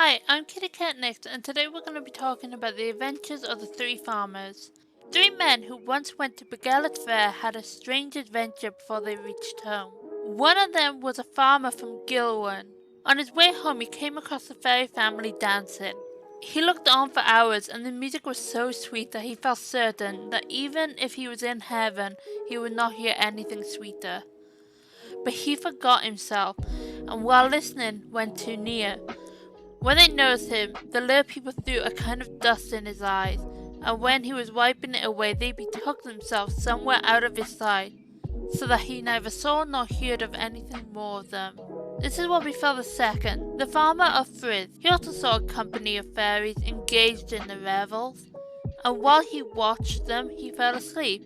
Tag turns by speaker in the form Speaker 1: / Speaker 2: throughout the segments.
Speaker 1: Hi, I'm Kitty Cat Nix, and today we're going to be talking about the adventures of the three farmers. Three men who once went to Begalith Fair had a strange adventure before they reached home. One of them was a farmer from Gilwan. On his way home, he came across the fairy family dancing. He looked on for hours, and the music was so sweet that he felt certain that even if he was in heaven, he would not hear anything sweeter. But he forgot himself, and while listening, went too near. When they noticed him, the little people threw a kind of dust in his eyes, and when he was wiping it away, they betook themselves somewhere out of his sight, so that he neither saw nor heard of anything more of them. This is what befell the second, the farmer of Frith. He also saw a company of fairies engaged in the revels, and while he watched them, he fell asleep.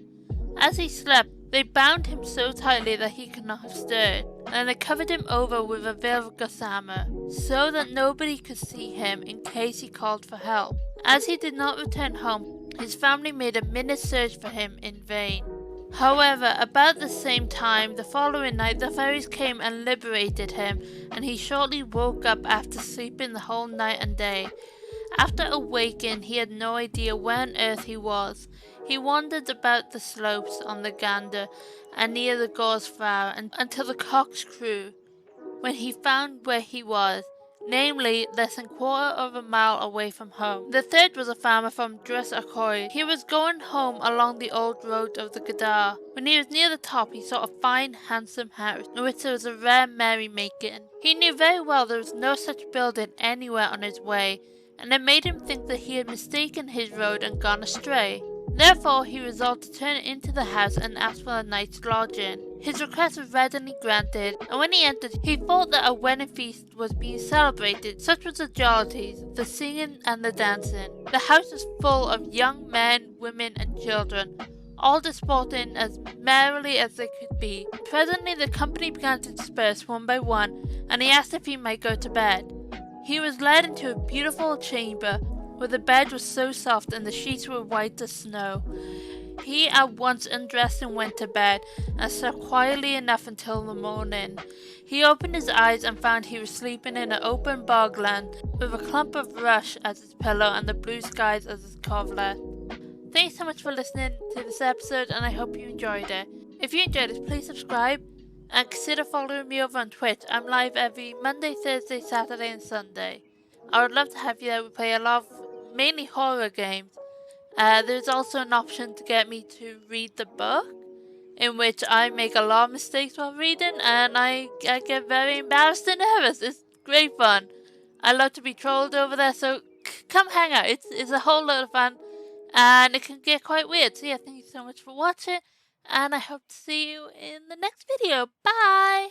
Speaker 1: As he slept, they bound him so tightly that he could not have stirred, and they covered him over with a veil of gossamer, so that nobody could see him in case he called for help. As he did not return home, his family made a minute search for him in vain. However, about the same time the following night the fairies came and liberated him, and he shortly woke up after sleeping the whole night and day. After awaking, he had no idea where on earth he was. He wandered about the slopes on the Gander and near the Gorse Flower until the cocks crew, when he found where he was, namely less than quarter of a mile away from home. The third was a farmer from Dres Acoy. He was going home along the old road of the Gadar. When he was near the top, he saw a fine, handsome house, in which there was a rare merrymaking. He knew very well there was no such building anywhere on his way, and it made him think that he had mistaken his road and gone astray. Therefore, he resolved to turn into the house and ask for a night's lodging. His request was readily granted, and when he entered, he thought that a wedding feast was being celebrated. Such was the jollities, the singing and the dancing. The house was full of young men, women, and children, all disporting as merrily as they could be. Presently, the company began to disperse one by one, and he asked if he might go to bed. He was led into a beautiful chamber, where the bed was so soft and the sheets were white as snow. He at once undressed and went to bed, and slept quietly enough until the morning. He opened his eyes and found he was sleeping in an open bogland, with a clump of rush as his pillow and the blue skies as his coverlet. Thanks so much for listening to this episode, and I hope you enjoyed it. If you enjoyed it, please subscribe, and consider following me over on Twitch. I'm live every Monday, Thursday, Saturday, and Sunday. I would love to have you there. We play a lot of mainly horror games. There's also an option to get me to read the book, in which I make a lot of mistakes while reading, and I get very embarrassed and nervous. It's great fun. I love to be trolled over there, so come hang out. It's a whole lot of fun, and it can get quite weird. So yeah, thank you so much for watching, and I hope to see you in the next video. Bye!